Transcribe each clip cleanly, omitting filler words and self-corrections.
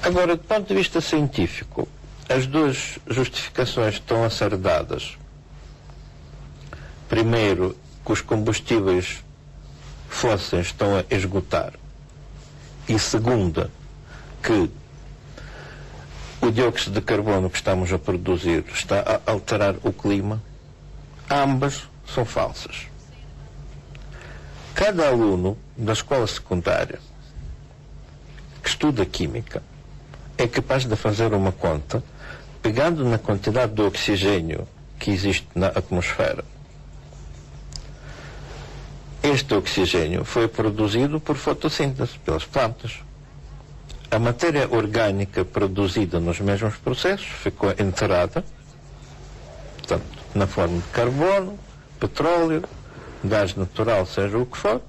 Agora, do ponto de vista científico, as duas justificações estão a ser dadas. Primeiro, que os combustíveis fósseis estão a esgotar. E segunda, que o dióxido de carbono que estamos a produzir está a alterar o clima. Ambas são falsas. Cada aluno da escola secundária que estuda química é capaz de fazer uma conta pegando na quantidade de oxigênio que existe na atmosfera. Este oxigênio foi produzido por fotossíntese, pelas plantas. A matéria orgânica produzida nos mesmos processos ficou enterrada, portanto, na forma de carbono, petróleo, gás natural, seja o que for,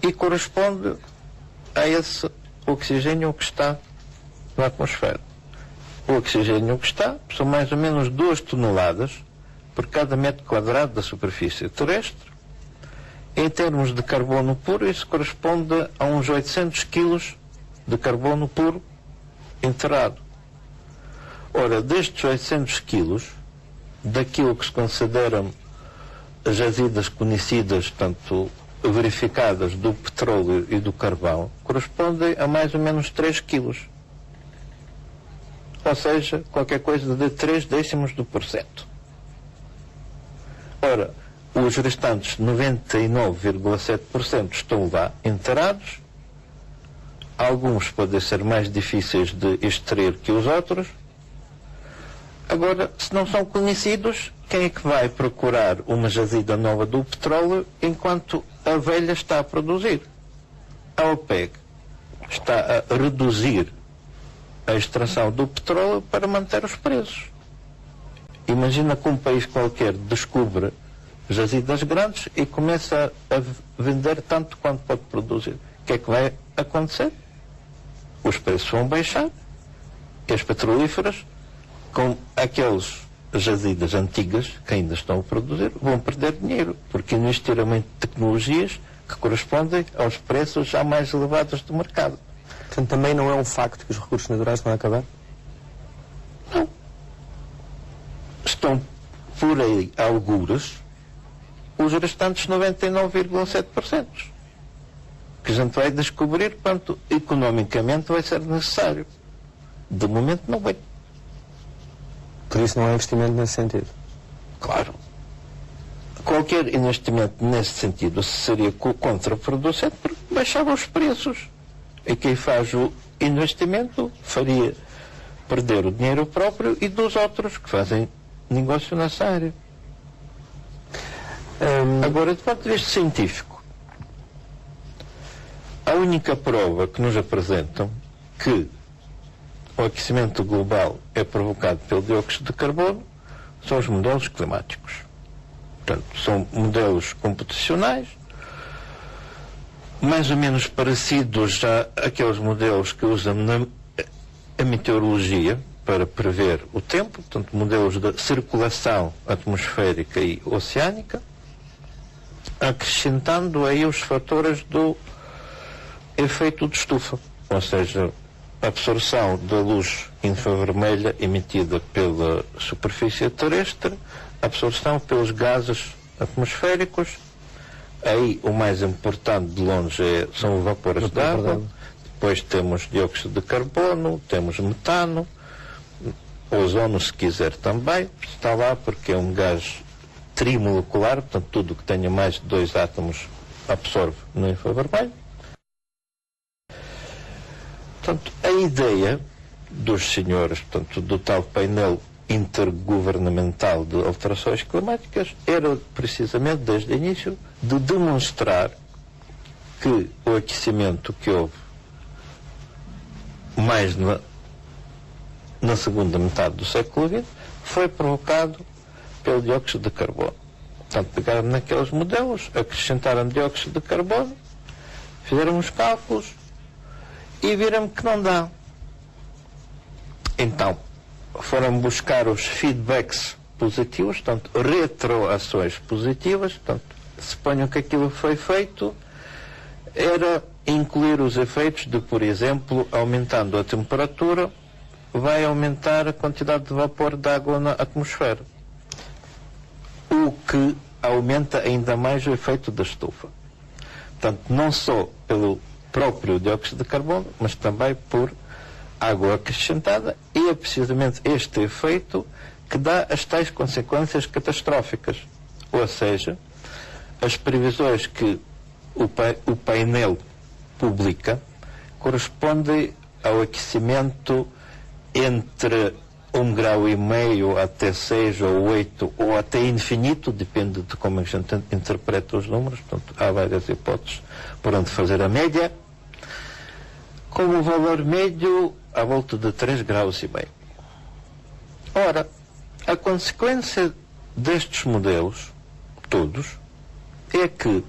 e corresponde a esse oxigênio que está na atmosfera. O oxigênio que está são mais ou menos 2 toneladas por cada metro quadrado da superfície terrestre. Em termos de carbono puro, isso corresponde a uns 800 quilos de carbono puro enterrado. Ora, destes 800 quilos, daquilo que se consideram jazidas conhecidas, tanto verificadas, do petróleo e do carvão, correspondem a mais ou menos 3 quilos. Ou seja, qualquer coisa de 0,3%. Ora, os restantes 99,7% estão lá enterrados. Alguns podem ser mais difíceis de extrair que os outros. Agora, se não são conhecidos, quem é que vai procurar uma jazida nova do petróleo enquanto a velha está a produzir? A OPEC está a reduzir a extração do petróleo para manter os preços. Imagina que um país qualquer descobre jazidas grandes e começa a vender tanto quanto pode produzir. O que é que vai acontecer? Os preços vão baixar e as petrolíferas, com aquelas jazidas antigas que ainda estão a produzir, vão perder dinheiro, porque investiram em tecnologias que correspondem aos preços já mais elevados do mercado. Portanto, também não é um facto que os recursos naturais vão acabar? Não. Estão por aí algures os restantes 99,7%, que a gente vai descobrir quanto economicamente vai ser necessário. De momento não vai. Por isso não há investimento nesse sentido? Claro. Qualquer investimento nesse sentido seria contraproducente porque baixava os preços. E quem faz o investimento faria perder o dinheiro próprio e dos outros que fazem negócio nessa área. Agora, do ponto de vista científico, a única prova que nos apresentam que o aquecimento global é provocado pelo dióxido de carbono são os modelos climáticos. Portanto, são modelos computacionais, mais ou menos parecidos àqueles modelos que usam a meteorologia para prever o tempo, portanto, modelos de circulação atmosférica e oceânica, acrescentando aí os fatores do efeito de estufa, ou seja, a absorção da luz infravermelha emitida pela superfície terrestre, a absorção pelos gases atmosféricos. Aí o mais importante de longe são os vapores de água, depois temos dióxido de carbono, temos metano, ozono se quiser também, está lá porque é um gás trimolecular, portanto tudo que tenha mais de 2 átomos absorve no infravermelho. Portanto, a ideia dos senhores, portanto, do tal painel intergovernamental de alterações climáticas era precisamente desde o início de demonstrar que o aquecimento que houve mais na segunda metade do século XX foi provocado pelo dióxido de carbono. Portanto, pegaram naqueles modelos, acrescentaram dióxido de carbono, fizeram os cálculos e viram que não dá. Então, foram buscar os feedbacks positivos, portanto, retroações positivas, portanto, suponham que aquilo foi feito, era incluir os efeitos de, por exemplo, aumentando a temperatura, vai aumentar a quantidade de vapor de água na atmosfera, o que aumenta ainda mais o efeito da estufa. Portanto, não só pelo próprio dióxido de carbono, mas também por água acrescentada, e é precisamente este efeito que dá as tais consequências catastróficas. Ou seja, as previsões que o painel publica correspondem ao aquecimento entre 1,5 grau até 6 ou 8 ou até infinito, depende de como a gente interpreta os números. Portanto, há várias hipóteses por onde fazer a média, com o valor médio à volta de 3,5 graus. Ora, a consequência destes modelos, todos, é que,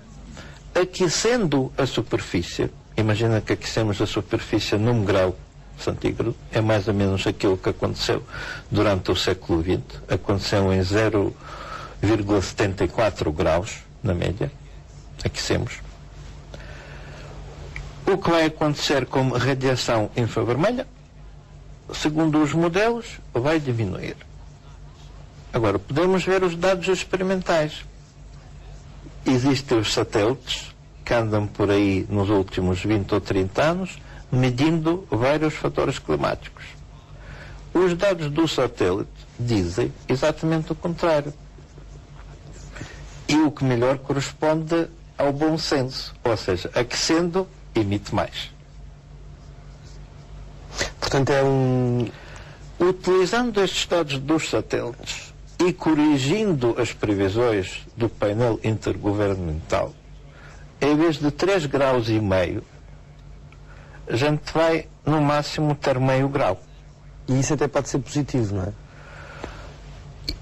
aquecendo a superfície, imagina que aquecemos a superfície num grau centígrado, é mais ou menos aquilo que aconteceu durante o século XX, aconteceu em 0,74 graus, na média, aquecemos. O que vai acontecer com radiação infravermelha, segundo os modelos, vai diminuir. Agora, podemos ver os dados experimentais. Existem os satélites que andam por aí nos últimos 20 ou 30 anos, medindo vários fatores climáticos. Os dados do satélite dizem exatamente o contrário. E o que melhor corresponde ao bom senso, ou seja, aquecendo, emite mais. Portanto, Utilizando estes dados dos satélites e corrigindo as previsões do painel intergovernamental, em vez de 3,5 graus, a gente vai, no máximo, ter meio grau. E isso até pode ser positivo, não é?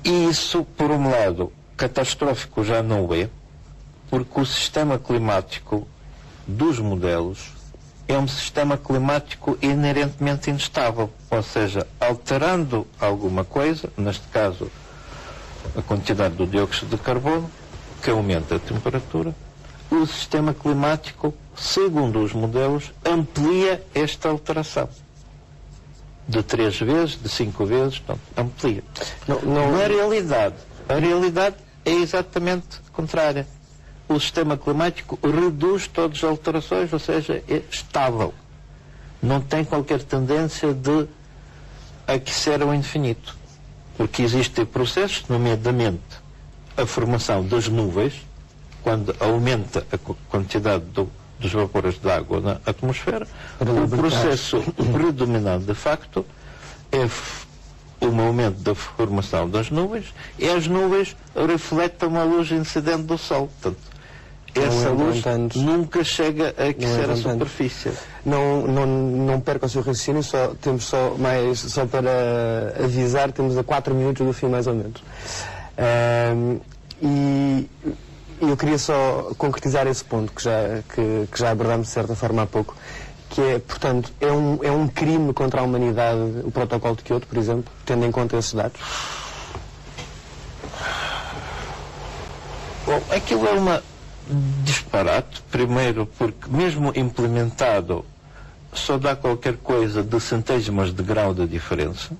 E isso, por um lado, catastrófico já não é, porque o sistema climático dos modelos é um sistema climático inerentemente instável, ou seja, alterando alguma coisa, neste caso a quantidade do dióxido de carbono, que aumenta a temperatura, o sistema climático, segundo os modelos, amplia esta alteração. De 3 vezes, de 5 vezes, portanto, amplia. Na realidade, a realidade é exatamente contrária. O sistema climático reduz todas as alterações, ou seja, é estável. Não tem qualquer tendência de aquecer ao infinito. Porque existem processos, nomeadamente a formação das nuvens, quando aumenta a quantidade dos vapores de água na atmosfera, o processo predominante, de facto, é um aumento da formação das nuvens, e as nuvens refletem a luz incidente do Sol. Portanto, essa luz nunca chega a aquecer a superfície. Não perca o seu raciocínio, temos só para avisar, temos a 4 minutos do fim, mais ou menos. E eu queria só concretizar esse ponto que já abordámos de certa forma há pouco, que é, portanto, é um crime contra a humanidade o protocolo de Kyoto, por exemplo, tendo em conta esses dados? Bom, aquilo é uma disparate, primeiro porque mesmo implementado só dá qualquer coisa de centésimas de grau de diferença.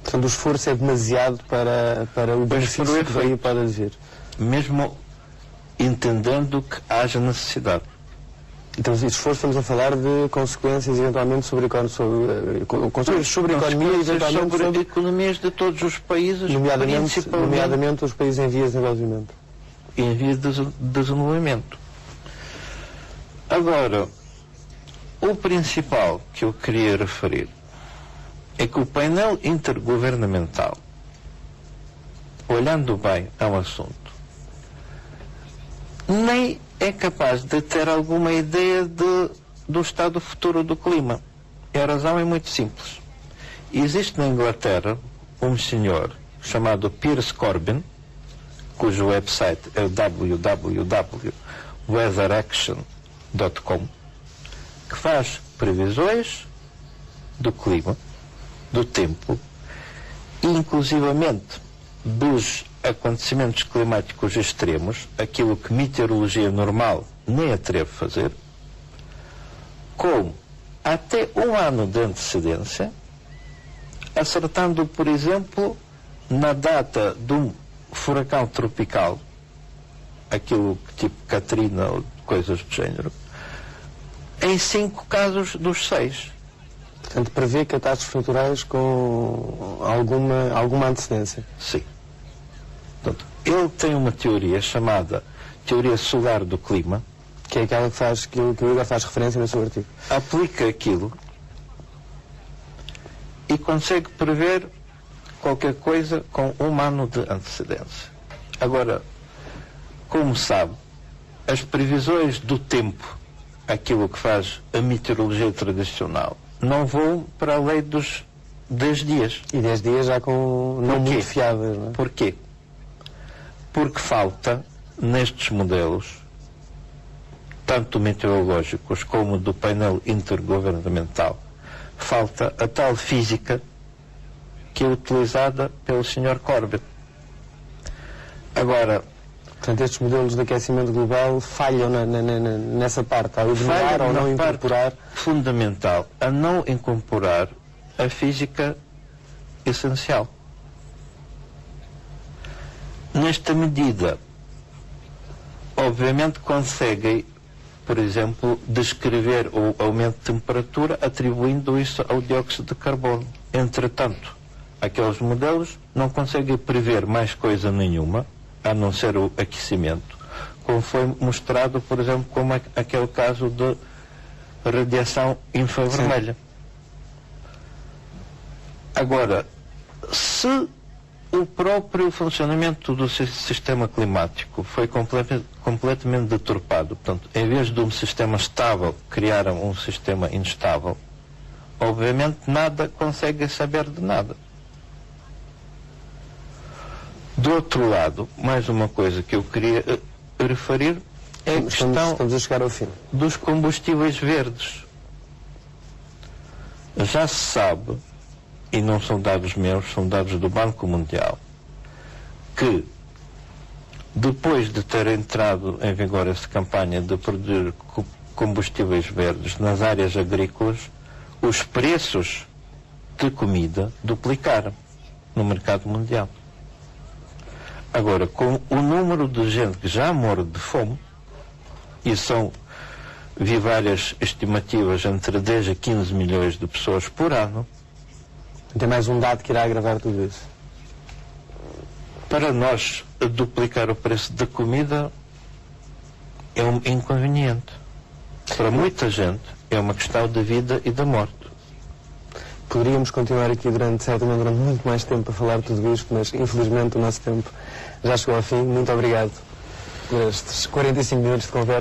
Portanto, o esforço é demasiado para o benefício que daí pode haver. Mesmo entendendo que haja necessidade. Então, esse esforço, estamos a falar de consequências eventualmente sobre a economia, eventualmente sobre economias de todos os países, nomeadamente os países em vias de desenvolvimento. Em vias de desenvolvimento. Agora, o principal que eu queria referir é que o painel intergovernamental, olhando bem ao assunto, nem é capaz de ter alguma ideia do estado futuro do clima. E a razão é muito simples. Existe na Inglaterra um senhor chamado Piers Corbyn, cujo website é www.weatheraction.com, que faz previsões do clima, do tempo, e inclusivamente dos acontecimentos climáticos extremos, aquilo que meteorologia normal nem atreve a fazer, com até um ano de antecedência, acertando, por exemplo, na data de um furacão tropical, aquilo tipo Katrina ou coisas do género, em 5 casos dos 6. Portanto, prevê catástrofes naturais com alguma antecedência. Sim. Portanto, ele tem uma teoria chamada teoria solar do clima, Que é aquela que o Igor faz referência no seu artigo. aplica aquilo e consegue prever qualquer coisa com um ano de antecedência. Agora, como sabe, as previsões do tempo, aquilo que faz a meteorologia tradicional, não vão para além dos 10 dias. E 10 dias já com não muito fiáveis, não é? Porquê? Porque falta, nestes modelos, tanto meteorológicos como do painel intergovernamental, falta a tal física que é utilizada pelo Sr. Corbett. Agora, portanto, estes modelos de aquecimento global falham nessa parte, ao ignorar ou não incorporar. Fundamental, a não incorporar a física essencial. Nesta medida, obviamente conseguem, por exemplo, descrever o aumento de temperatura atribuindo isso ao dióxido de carbono. Entretanto, aqueles modelos não conseguem prever mais coisa nenhuma, a não ser o aquecimento, como foi mostrado, por exemplo, como aquele caso de radiação infravermelha. Agora, se o próprio funcionamento do sistema climático foi completamente deturpado, portanto, em vez de um sistema estável, criaram um sistema instável, obviamente nada consegue saber de nada. Do outro lado, mais uma coisa que eu queria referir é a questão estamos a chegar ao fim. dos combustíveis verdes. Já se sabe, e não são dados meus, são dados do Banco Mundial, que depois de ter entrado em vigor essa campanha de produzir combustíveis verdes nas áreas agrícolas, os preços de comida duplicaram no mercado mundial. Agora, com o número de gente que já morre de fome, e vi várias estimativas entre 10 a 15 milhões de pessoas por ano, tem mais um dado que irá agravar tudo isso. Para nós, duplicar o preço da comida é um inconveniente. Para muita gente, é uma questão de vida e da morte. Poderíamos continuar aqui certamente durante muito mais tempo a falar de tudo isto, mas infelizmente o nosso tempo já chegou ao fim. Muito obrigado por estes 45 minutos de conversa.